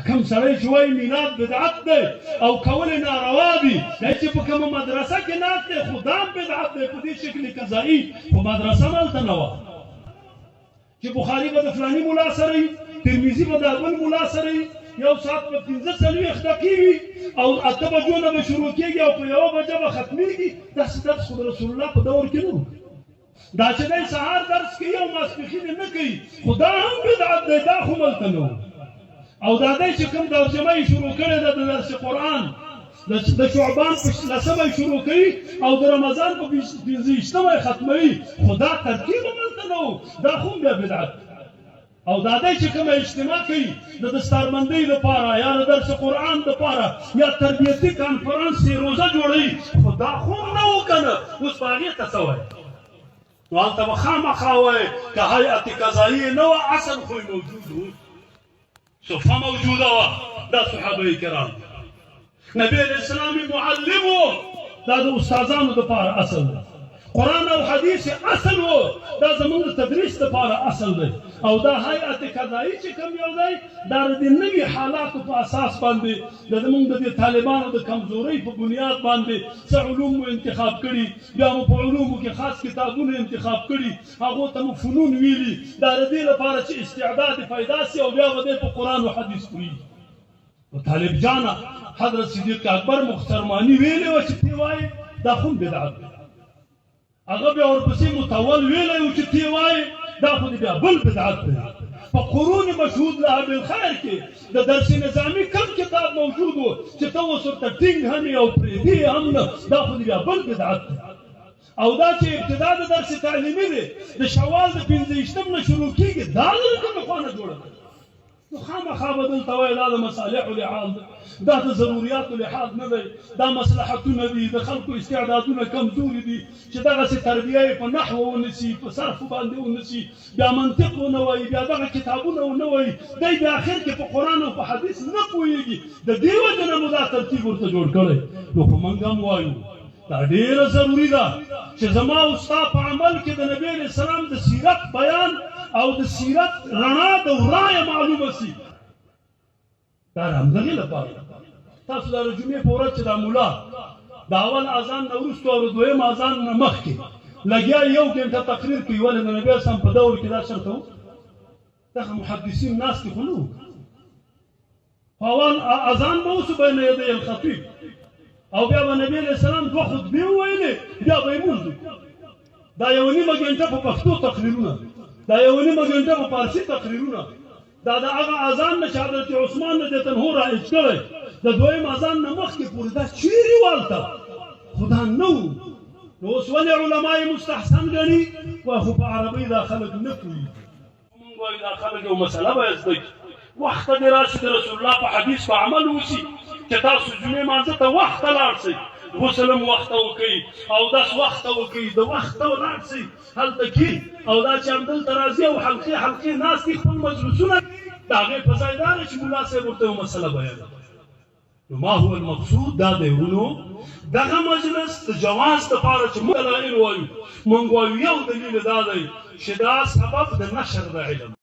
کوم سړی چې وایي میلاد بدعت دی او کول یې ناروا دي دی چې په کومه مدرسه کې ناست دی خو دا هم بدعت دی په دې شکل قضایي خو مدرسه مالته نه وه چې بخاري به د فلاني ملا سره وي ترمذي به د بل ملا سره وي یو ساعت په 15 دقیقې وي او 8 بجو نه به شروع کېږي او په 1 بجه به ختمېږي داسې درس خو د رسول الله په دور کې نه و دا چې دی سهار درس کوي او ماسپښین یې نه کوي خو دا هم بدعت دی دا خو ملته نه و او دا دی چې کوم ترجمه یې شروع کړې ده د درس قرآن د شعبان په 10مه یې شروع کوي او د رمضان په 15مه یې ختموي خو دا ترتیب ملته نه و دا خو بیا بدعت او دا دی چې کومه اجتماع کوي د دستاربندۍ دپاره یا د درس قرآن دپاره یا تربیتي کانفرانس یې روزه جوړوي خو دا خو نه و که نه اوس په هغې ته څه وایي نو هلته به خامخا وایي که هیئت قضایي نه وه اصل خو یې موجود و صفه موجوده وه دا صحابه کرام نبی علیه السلام معلم و دا د استادانو دپاره اصل دی قرآن او حدیث اصل و دا زمونږ د تدریس دپاره اصل دی او دا هیئت قضایي چې کوم یو دی دا د دې نوي حالاتو په اساس باندې د زمونږ د دې طالبانو د کمزورۍ په بنیاد باندې څه علوم مو انتخاب کړي بیا مو په علومو کې خاص کتابونه انتخاب کړي هغو ته مو فنون ویلي دا د دې لپاره چې استعداد یې پیدا سي او بیا به دی په قرآن او حدیث پوهېږي په طالب جانه حضرت صدیق اکبر مختصرماني ویلې وه چې تی وایې دا خو بدعت دی هغه بیا ورپسې متول ویلی و چې تی وایې دا خو د بیا بل بدعت دی په قرون مشهود لها بالخیر کې د درس نظامي کم کتاب موجود و چې ته اوس ورته ټینګ هم یې او پرېږدي هم نه دا خو د بیا بل بدعت دی او دا چې ابتدا د درس تعلیمي دی د شوال د 15 نه شروع کېږي دا د کومه خوا نه جوړه ده نو خامخا به دلته وایي دا د مصالحو لحاظ دی دا د ضرورياتو لحاظ نه دی دا مصلحتونه دي د خلکو استعدادونه کمزوري دي چې دغسې تربیه یې په نحو ونیسي په صرف باندې ونیسي بیا منطق ونه وایي بیا دغه کتابونه ونه وایي دی بیا اخر کې په قرآن او په حدیث نه پوهېږي د دې وجې نه مو دا ترتیب ورته جوړ کړی نو خو موږ هم وایو دا ډېره ضروري ده چې زما او ستا په عمل کې د نبي علیه السلام د سیرت بیان او د سیرت رڼا د ورایه معلومه سي دا د همدغې لپاره تاسو د جمعې په ورځ چې دا ملا د اول اذان نه وروسته او د دویم اذان نه مخکې لګیا 1 ګنټه تقریر کوي ولې د نبي اسلام په دور کې دا شرط و دغه محدثین ناست خو نه وو په اول اذان به اوسو بین یدی الخطیب او بیا به نبی علیه السلام 2 خطبې وویلې بیا به یې مونځ دا 1 ګنټه په پښتو تقریرونه دا 1 ګنټه په فارسي تقریرونه دا د هغه اذان نه چې حضرت عثمان رضی الله عنه رایج کړی د دویم اذان نه مخکې پورې دا چیرې والته خو دا نه و نو اوس ولې علما یې مستحسن ګڼي خو په عربۍ دا خلک نه پوهېږي مونږ وایو دا خلک یو مسله به یې زده کړي وخته دې راشي د رسول الله په حدیث په عمل وشي چې تاسو جمعې مانځه ته وخته لاړ شئ غسل هم وخته وکړئ اودس وخته وکړئ د وخته ولاړ شئ هلته کې او دا چې همدلته راځي او حلقې ناست دي خپل مجلسونه د هغې په ځای دا دی چې ملا صاحب ورته یو مسله بیانوي نو ما هو المقصود دا دی ورونو دغه مجلس د جواز دپاره چې موږ دلایل وایو موږ وایو یو دلیل دا دی چې دا سبب د نشر د علم